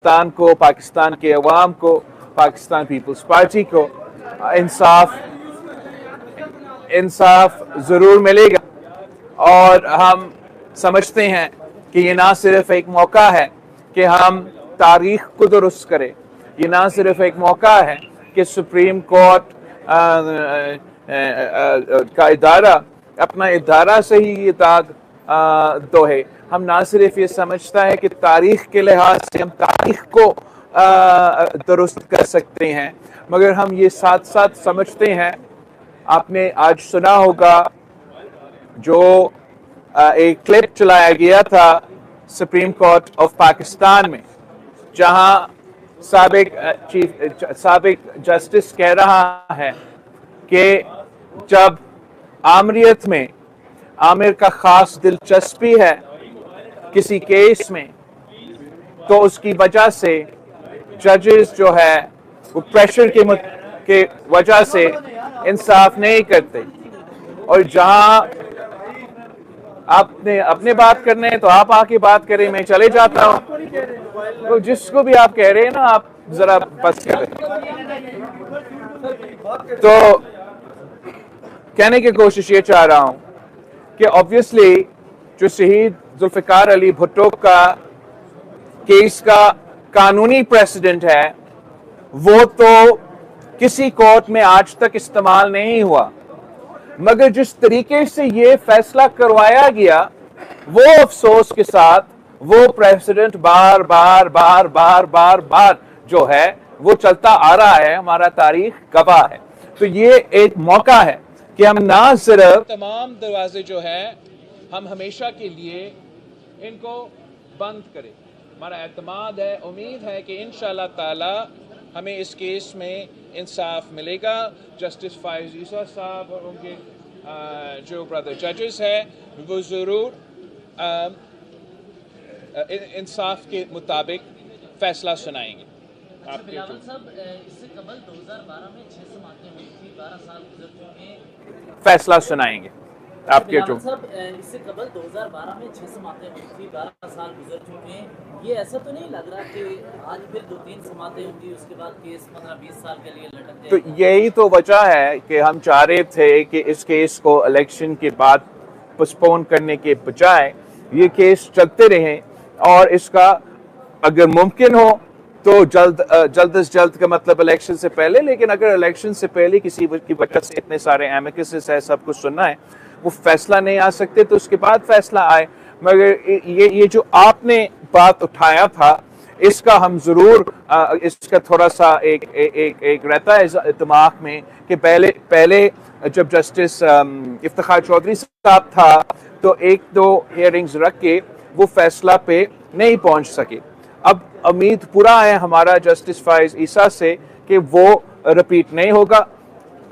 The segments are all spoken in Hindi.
पाकिस्तान को, पाकिस्तान के अवाम को, पाकिस्तान पीपल्स पार्टी को इंसाफ ज़रूर मिलेगा। और हम समझते हैं कि ये ना सिर्फ एक मौका है कि हम तारीख को दुरुस्त करें, ये ना सिर्फ एक मौका है कि सुप्रीम कोर्ट का इदारा अपना इदारा से ही ये दाग दोहे। हम ना सिर्फ ये समझता है कि तारीख के लिहाज से हम तारीख को दुरुस्त कर सकते हैं, मगर हम ये साथ साथ समझते हैं, आपने आज सुना होगा जो एक क्लिप चलाया गया था सुप्रीम कोर्ट ऑफ पाकिस्तान में, जहां साबिक जस्टिस कह रहा है कि जब आमरीत में आमिर का खास दिलचस्पी है किसी केस में, तो उसकी वजह से जजेस जो है वो प्रेशर के वजह से इंसाफ नहीं करते। और जहां आपने अपने बात करने हैं तो आप आके बात करें, मैं चले जाता हूं। तो जिसको भी आप कह रहे हैं ना, आप जरा बस करें। तो कहने की कोशिश ये चाह रहा हूं कि ऑब्वियसली जो शहीद जुल्फिकार अली भुट्टो का केस का कानूनी प्रेसिडेंट है, वो तो किसी कोर्ट में आज तक इस्तेमाल नहीं हुआ, मगर जिस तरीके से ये फैसला करवाया गया, वो अफसोस के साथ वो प्रेसिडेंट बार बार बार बार बार बार जो है वो चलता आ रहा है, हमारा तारीख गवाह है। तो ये एक मौका है कि हम ना सिर्फ तमाम दरवाजे जो है हम हमेशा के लिए इनको बंद करें। हमारा एतमाद है, उम्मीद है कि इंशाअल्लाह ताला हमें इस केस में इंसाफ मिलेगा। जस्टिस फायज ईसा साहब और उनके जो ब्रदर जजेस है वो ज़रूर इंसाफ के मुताबिक फैसला सुनाएंगे। बिलावल साहब, इससे कबल 2012 में 6 समाअतें हुई थी, 12 साल गुजर चुके हैं, फैसला सुनाएंगे आपके जो साहब इससे कबल 2012 में 6 समाअतें हुई थी, 12 साल गुजर चुके हैं। ये ऐसा तो नहीं लग रहा कि आज फिर 2-3 समाअतें होंगी, उसके बाद केस 15-20 साल के लिए लटक जाएगा? तो यही तो वजह है कि हम चाह रहे थे कि इस केस को इलेक्शन के बाद पोस्टपोन करने के बजाय ये केस चलते रहे, और इसका अगर मुमकिन हो तो जल्द से जल्द का मतलब इलेक्शन से पहले, लेकिन अगर इलेक्शन से पहले किसी की वजह से इतने सारे एमिकस है, सब कुछ सुनना है, वो फैसला नहीं आ सकते, तो उसके बाद फैसला आए। मगर ये जो आपने बात उठाया था, इसका हम जरूर इसका थोड़ा सा एक रहता है दिमाग में कि पहले जब जस्टिस इफ्तिखार चौधरी साहब था तो 1-2 हियरिंग्स रख के वो फैसला पे नहीं पहुंच सके। अब उम्मीद पूरा है हमारा जस्टिस फायज ईसा से कि वो रिपीट नहीं होगा।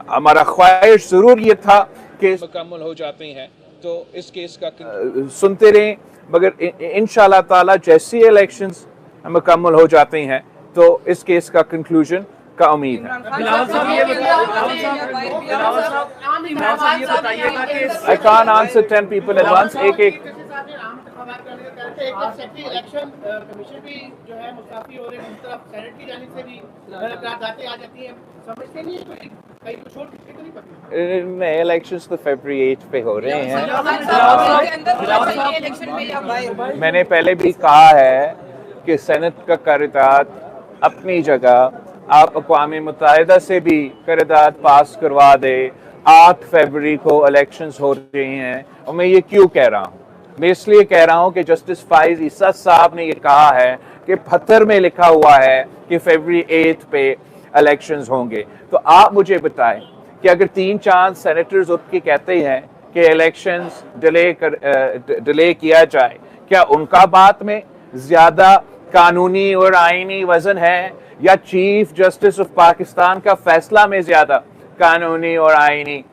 हमारा ख्वाहिश जरूर ये था कि मुकम्मल हो जाते हैं तो इस केस का सुनते रहें, मगर इंशाल्लाह ताला जैसी इलेक्शंस मुकम्मल हो जाते हैं तो इस केस का कंक्लूजन का उम्मीद है। I can't answer 10 people at once. एक इलेक्शन कमीशन भी जो है मुस्तफी हो रहे हैं, तरफ सेनेट की जानिब से भी करारदादें आ जाती हैं, समझते नहीं है कहीं कुछ छोड़ किसी को नहीं पता। नहीं, इलेक्शंस तो फरवरी 8 पे हो रहे हैं। मैंने पहले भी कहा है कि सेनेट का करारदाद अपनी जगह, आप अक़वाम मुत्तहिदा से भी करारदाद पास करवा दे। 8 फरवरी को इलेक्शंस हो रहे हैं, और मैं ये क्यों कह रहा हूँ? मैं इसलिए कह रहा हूँ कि जस्टिस फायज ईसा साहब ने ये कहा है कि पत्थर में लिखा हुआ है कि फरवरी 8 पे इलेक्शंस होंगे। तो आप मुझे बताएं कि अगर 3-4 सेनेटर्स उठ के कहते हैं कि इलेक्शंस डिले किया जाए, क्या उनका बात में ज्यादा कानूनी और आईनी वजन है, या चीफ जस्टिस ऑफ पाकिस्तान का फैसला में ज्यादा कानूनी और आईनी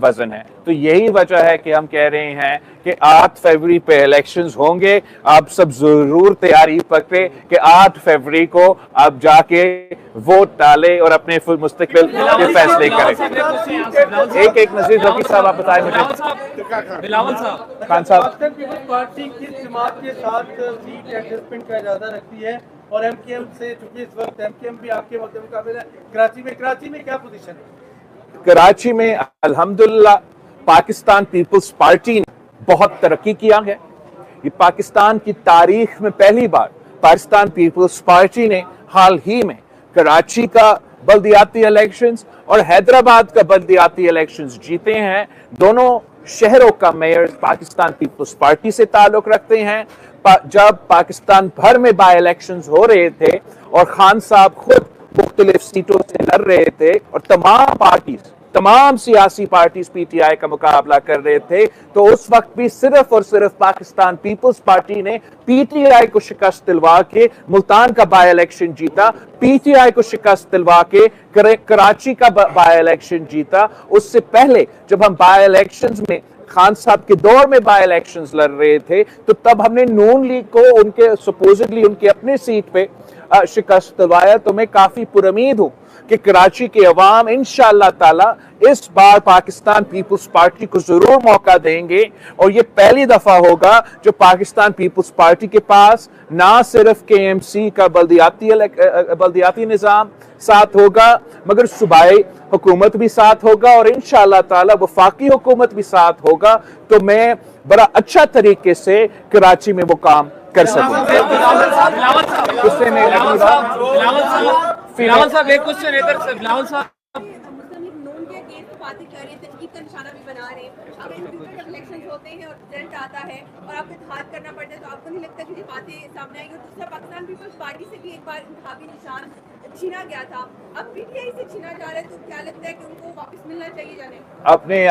वजन है? तो यही वजह है कि हम कह रहे हैं कि 8 फरवरी पे इलेक्शंस होंगे। आप सब जरूर तैयारी पकड़े कि 8 फरवरी को आप जाके वोट डालें और अपने मुस्तकबिल के फैसले करें। एक नजीर रफी साहब, आप बताएं मुझे। बिलावल साहब, खान साहब, पार्टी किस जमात के साथ सीट एडजस्टमेंट का इरादा रखती है? और एमकेएम से, चूंकि इस वक्त एमकेएम भी आपके मुकाबले कराची में क्या पोजीशन है? कराची में अल्हम्दुलिल्लाह पाकिस्तान पीपल्स पार्टी ने बहुत तरक्की किया है। ये पाकिस्तान की तारीख में पहली बार पाकिस्तान पीपल्स पार्टी ने हाल ही में कराची का बल्दियाती इलेक्शंस और हैदराबाद का बल्दियाती इलेक्शंस जीते हैं। दोनों शहरों का मेयर पाकिस्तान पीपल्स पार्टी से ताल्लुक रखते हैं। जब पाकिस्तान भर में बाय इलेक्शंस हो रहे थे और खान साहब खुद मुख्तलिफ सीटों से लड़ रहे थे और तमाम सियासी पार्टीज पीटीआई का मुकाबला कर रहे थे, तो उस वक्त भी सिर्फ और सिर्फ पाकिस्तान पीपल्स पार्टी ने पीटीआई को शिकस्त दिलवा के मुल्तान का बाय इलेक्शन जीता, पीटीआई को शिकस्त दिलवा के कराची का बाय इलेक्शन जीता। उससे पहले जब हम बाय इलेक्शंस में खान साहब के दौर में बाय इलेक्शंस लड़ रहे थे, तो तब हमने नून लीग को उनके सपोजिटली उनके अपने सीट पे शिकस्त दिलवाया। तो मैं काफी पुरउम्मीद हूं कि कराची के अवाम इंशाअल्लाह ताला इस बार पाकिस्तान पीपल्स पार्टी को जरूर मौका देंगे और ये पहली दफा होगा जो पाकिस्तान पीपल्स पार्टी के पास ना सिर्फ केएमसी का बल्दियाती निजाम साथ होगा, मगर सूबाई हुकूमत भी साथ होगा और इंशाअल्लाह ताला वफाकी हुकूमत भी साथ होगा। तो मैं बड़ा अच्छा तरीके से कराची में वो काम कर सकूं। बिलावल साहब एक क्वेश्चन इधर से। बिलावल साहब मुस्लिम लीग नून के केस पे बातें कर रहे हैं, तनकीद का निशाना भी बना रहे हैं। अगर जब इलेक्शन होते हैं और रिजल्ट आता है और आपको इत्तेहाद करना पड़ता है, तो आपको नहीं लगता कि ये बातें सामने आएंगी? और दूसरा, पाकिस्तान पीपल्स पार्टी से भी एक बार इंतखाबी निशान छीना गया था, अब पीटीआई से छीना जा रहा है, तो क्या लगता है कि उनको वापस मिलना चाहिए जाने? आपने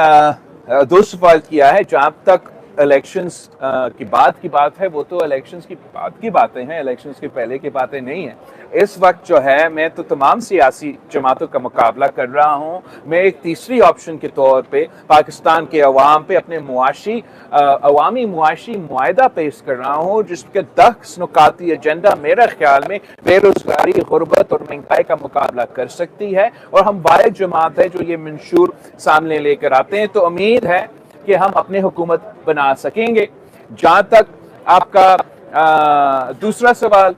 दो सवाल किया है। जहां तक इलेक्शंस की बात है, वो तो इलेक्शंस की बाद की बातें हैं, इलेक्शंस के पहले की बातें नहीं है। इस वक्त जो है मैं तो तमाम सियासी जमातों का मुकाबला कर रहा हूं। मैं एक तीसरी ऑप्शन के तौर पे पाकिस्तान के अवाम पे अपने अवामी मुआशी मुआहदा पेश कर रहा हूं, जिसके 10 नुकाती एजेंडा मेरा ख्याल में बेरोजगारी, गुर्बत और महंगाई का मुकाबला कर सकती है और हम वाहिद जमात है जो ये मंशूर सामने लेकर आते हैं। तो उम्मीद है कि हम अपनी हुकूमत बना सकेंगे। जहां तक आपका दूसरा सवाल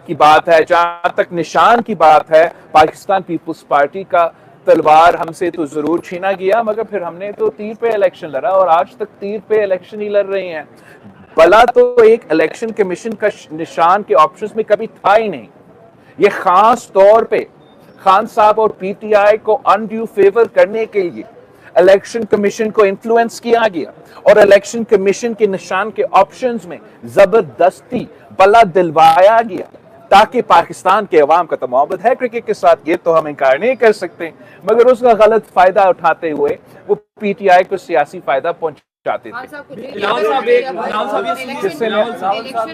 की बात है, जहां तक निशान की बात है, पाकिस्तान पीपल्स पार्टी का तलवार हमसे तो जरूर छीना गया, मगर फिर हमने तो तीर पे इलेक्शन लड़ा और आज तक तीर पे इलेक्शन ही लड़ रहे हैं। भला तो एक इलेक्शन कमीशन का निशान के ऑप्शंस में कभी था ही नहीं। ये खास तौर पे खान साहब और पीटीआई को अनड्यू फेवर करने के लिए इलेक्शन कमीशन को इन्फ्लुएंस किया गया और इलेक्शन कमीशन के निशान के ऑप्शंस में जबरदस्ती बला दिलवाया गया ताकि पाकिस्तान के अवाम का तो मोहब्बत है क्रिकेट के साथ, ये तो हम इनकार नहीं कर सकते, मगर उसका गलत फायदा उठाते हुए वो पीटीआई को सियासी फायदा पहुंचाते थे। इलेक्शन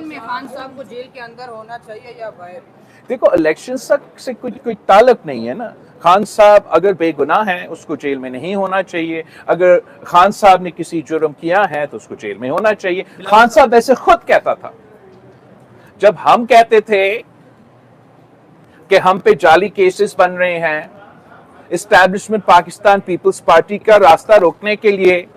में खान साहब को जेल के अंदर होना चाहिए या बाहर? देखो, इलेक्शन से कोई ताल्लुक नहीं है ना। खान साहब अगर बेगुनाह हैं उसको जेल में नहीं होना चाहिए, अगर खान साहब ने किसी जुर्म किया है तो उसको जेल में होना चाहिए। खान साहब ऐसे खुद कहता था, जब हम कहते थे कि हम पे जाली केसेस बन रहे हैं, एस्टैब्लिशमेंट पाकिस्तान पीपल्स पार्टी का रास्ता रोकने के लिए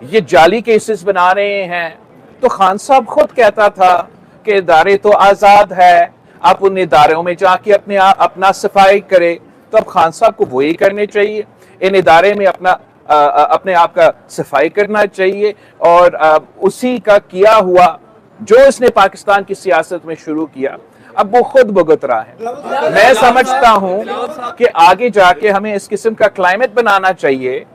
ये जाली केसेस बना रहे हैं, तो खान साहब खुद कहता था कि इदारे तो आजाद है, आप उन इदारों में जाके अपना सफाई करे। तो अब खान साहब को वही करने चाहिए, इन इदारे में अपने आप का सफाई करना चाहिए और उसी का किया हुआ जो इसने पाकिस्तान की सियासत में शुरू किया अब वो खुद भुगत रहा है। मैं समझता हूं कि आगे जाके हमें इस किस्म का क्लाइमेट बनाना चाहिए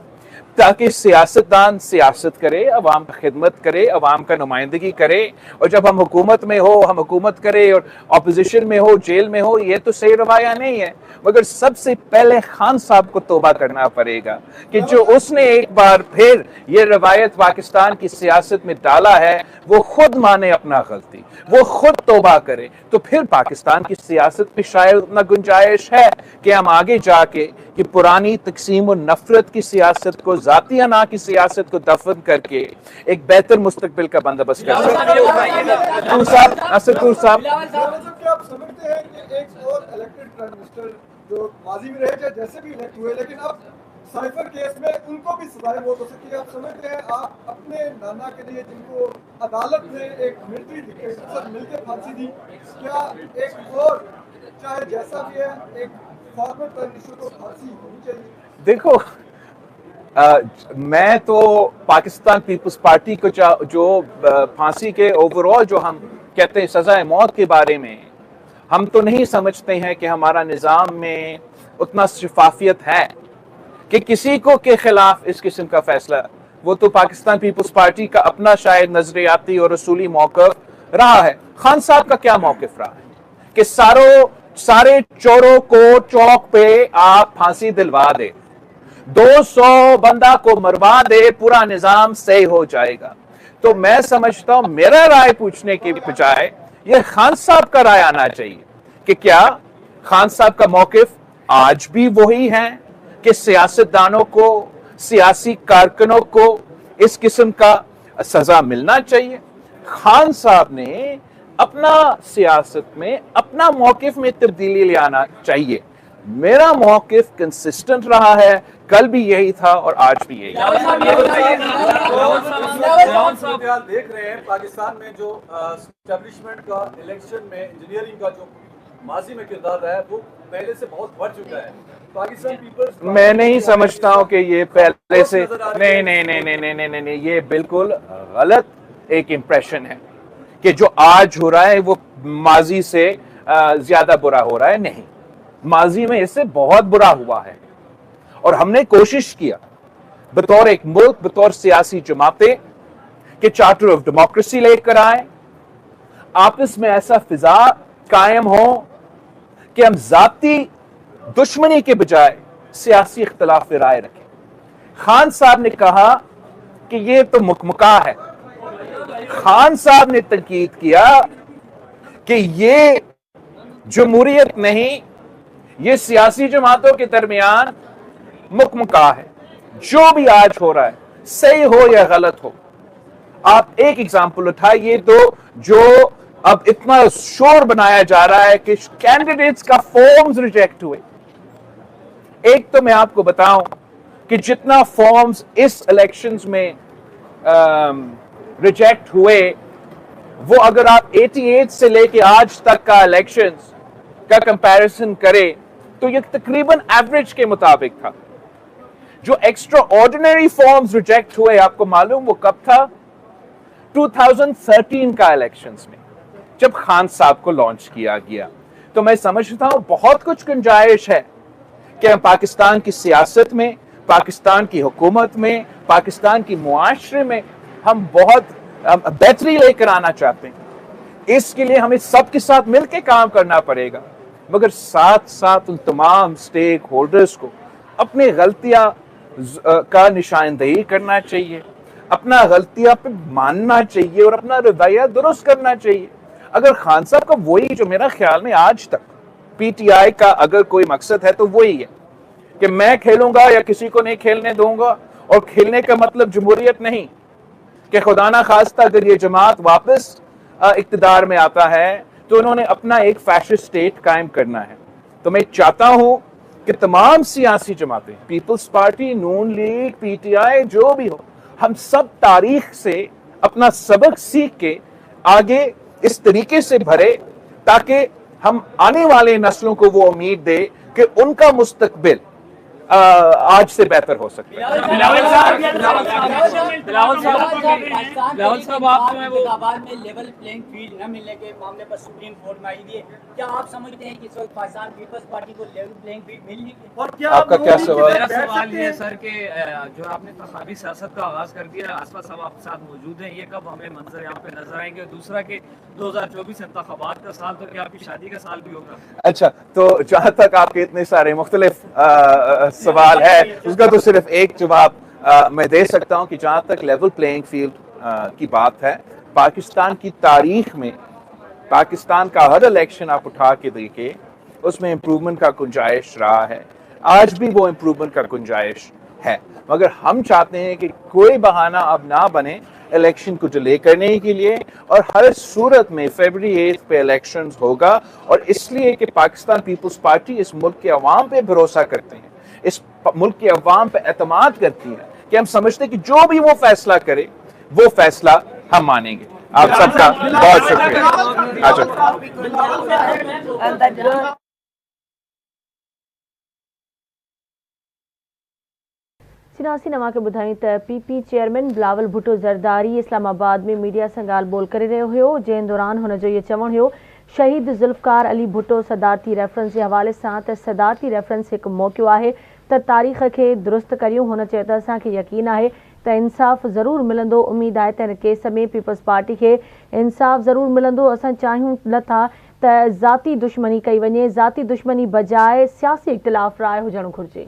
ताकि सियासतदान सियासत करे, अवाम का खिदमत करे, अवाम का नुमाइंदगी करे, और जब हम हुकूमत में हो हम हुकूमत करे और अपोजिशन में हो जेल में हो, ये तो सही रवाया नहीं है। मगर सबसे पहले खान साहब को तौबा करना पड़ेगा कि जो उसने एक बार फिर ये रवायत पाकिस्तान की सियासत में डाला है वो खुद माने अपना गलती, वो खुद तौबा करे, तो फिर पाकिस्तान की सियासत में शायद उतना गुंजाइश है कि हम आगे जाके कि पुरानी तकसीम और नफरत की सियासत को, जाती अना की सियासत को दफन करके एक बेहतर मुस्तकबिल का बंदोबस्त कर सकते हैं। असदुर साहब, क्या आप समझते हैं कि एक और इलेक्टेड प्राइम मिनिस्टर जो माजी में रहे जैसे भी इलेक्ट हुए, लेकिन अब साइफर केस में उनको भी सजाएं बहुत हो सकती है, आप समझते हैं आप अपने नाना के लिए जिनको अदालत ने एक मिलिट्री डिक्टेटर के साथ मिलकर फांसी दी, क्या एक और चाहे जैसा भी है एक फॉर्मर प्राइम मिनिस्टर को फांसी होनी चाहिए? देखो, मैं तो पाकिस्तान पीपल्स पार्टी को जो फांसी के ओवरऑल जो हम कहते हैं सजाए मौत के बारे में, हम तो नहीं समझते हैं कि हमारा निज़ाम में उतना शफाफियत है कि किसी को के खिलाफ इस किस्म का फैसला। वो तो पाकिस्तान पीपल्स पार्टी का अपना शायद नजरियाती और रसूली मौक़िफ़ रहा है। खान साहब का क्या मौक़िफ़ रहा है कि सारे चोरों को चौक पे आप फांसी दिलवा दे, 200 बंदा को मरवा दे, पूरा निजाम सही हो जाएगा। तो मैं समझता हूं मेरा राय पूछने के बजाय ये खान साहब का राय आना चाहिए कि क्या खान साहब का मौकिफ आज भी वही है कि सियासतदानों को, सियासी कारकुनों को इस किस्म का सजा मिलना चाहिए। खान साहब ने अपना सियासत में अपना मौकिफ में तब्दीली ले आना चाहिए। मेरा मौकिफ कंसिस्टेंट रहा है, कल भी यही था और आज भी यही। देख रहे हैं पाकिस्तान में जो एस्टेब्लिशमेंट का इलेक्शन में इंजीनियरिंग का जो माजी में किरदार रहा है वो पहले से बहुत बढ़ चुका है। पाकिस्तान पीपल्स, मैं नहीं समझता हूं कि ये पहले से नहीं, ये बिल्कुल गलत एक इंप्रेशन है कि जो आज हो रहा है वो माजी से ज्यादा बुरा हो रहा है। नहीं, माजी में इससे बहुत बुरा हुआ है और हमने कोशिश किया बतौर एक मुल्क, बतौर सियासी जमातें कि चार्टर ऑफ डेमोक्रेसी लेकर आए, आपस में ऐसा फिजा कायम हो कि हम जाती दुश्मनी के बजाय सियासी इख्तिलाफ राय रखें। खान साहब ने कहा कि ये तो मुकमुका है। खान साहब ने तनकीद किया कि ये जमहूरियत नहीं, ये सियासी जमातों के दरमियान मुकमुका है। जो भी आज हो रहा है, सही हो या गलत हो, आप एक एग्जाम्पल उठाइए तो जो अब इतना शोर बनाया जा रहा है कि कैंडिडेट्स का फॉर्म्स रिजेक्ट हुए। एक तो मैं आपको बताऊं कि जितना फॉर्म्स इस इलेक्शंस में रिजेक्ट हुए, वो अगर आप 88 से लेके आज तक का इलेक्शंस का कंपैरिजन करें तो ये तकरीबन एवरेज के मुताबिक था। जो एक्स्ट्रा ऑर्डिनरी फॉर्म्स रिजेक्ट हुए, आपको मालूम वो कब था? 2013 का इलेक्शंस में, जब खान साहब को लॉन्च किया गया। तो मैं समझता हूं बहुत कुछ गुंजाइश है कि हम पाकिस्तान की सियासत में, पाकिस्तान की हुकूमत में, पाकिस्तान की मुआशरे में हम बहुत बेहतरी लेकर आना चाहते हैं। इसके लिए हमें सबके साथ मिलकर काम करना पड़ेगा, मगर साथ साथ उन तमाम स्टेक होल्डर्स को अपनी गलतियां का निशानदेही करना चाहिए, अपना गलतियां पे मानना चाहिए और अपना रवैया दुरुस्त करना चाहिए। अगर खान साहब का वही, जो मेरा ख्याल में आज तक पीटीआई का अगर कोई मकसद है तो वही है कि मैं खेलूंगा या किसी को नहीं खेलने दूंगा, और खेलने का मतलब जमहूरियत नहीं कि खुदा ना खास्ता अगर ये जमात वापस इक्तदार में आता है तो उन्होंने अपना एक फैशिस्ट स्टेट कायम करना है। तो मैं चाहता हूं कि तमाम सियासी जमातें, पीपल्स पार्टी, नून लीग, पीटीआई, जो भी हो, हम सब तारीख से अपना सबक सीख के आगे इस तरीके से भरे ताकि हम आने वाले नस्लों को वो उम्मीद दे कि उनका मुस्तकबिल आज से बेहतर हो सकता है। बिलावल साहब, आप जो है वो इलाहाबाद में लेवल प्लेइंग फील्ड न मिलने के मामले पर सुप्रीम कोर्ट में आई हुई है, क्या आप समझते हैं कि इस वक्त पाकिस्तान पीपल्स पार्टी को लेवल प्लेइंग फील्ड मिल रही है? और क्या आपका क्या सवाल? मेरा सवाल ये सर कि जो आपने इंतखाबी सियासत का आगाज कर दिया, आसपास साहब आपके साथ मौजूद हैं, ये कब हमें मंजर यहाँ पे नजर आएंगे? दूसरा कि 2024 इंतखाबात का साल, तो क्या आपकी शादी का साल भी होगा? अच्छा, तो जहां तक आपके इतने सारे मुख्तलिफ सवाल है, उसका तो सिर्फ एक जवाब मैं दे सकता हूं कि जहां तक लेवल प्लेइंग फील्ड की बात है, पाकिस्तान की तारीख में पाकिस्तान का हर इलेक्शन आप उठा के देखिए, उसमें इम्प्रूवमेंट का गुंजाइश रहा है। आज भी वो इम्प्रूवमेंट का गुंजाइश है, मगर हम चाहते हैं कि कोई बहाना अब ना बने इलेक्शन को डिले करने के लिए, और हर सूरत में फरवरी 8 पे इलेक्शंस होगा। और इसलिए कि पाकिस्तान पीपल्स पार्टी इस मुल्क के अवाम पे भरोसा करते हैं, इस मुल्क के अवाम पे एतमाद करती है कि हम समझते हैं कि जो भी वो फैसला करे वो फैसला हम मानेंगे। आप सबका बहुत शुक्रिया। सिनासी नवा के ॿुधाई त पीपी चेयरमैन बिलावल भुट्टो ज़रदारी इस्लामाबाद में मीडिया सां ॻाल्हि ॿोल करे रहियो हुयो, जंहिं दौरान हुन जो इहो चवणु हुयो शहीद ज़ुल्फ़कार अली भुट्टो सदारती रेफरेंस जे हवाले सां त सदारती रेफरेंस हिकु मौक़ियो आहे त तारीख़ खे दुरुस्त करियूं। हुन चयो त असांखे यकीन आहे त इंसाफ़ ज़रूर मिलंदो। उम्मीद आहे त हिन केस में पीपल्स पार्टी खे इंसाफ़ ज़रूर मिलंदो। असां चाहियूं नथा त ज़ाती दुश्मनी कई वञे, ज़ाती दुश्मनी बजाए सियासी इख़्तिलाफ़ राय हुजणु घुरिजे।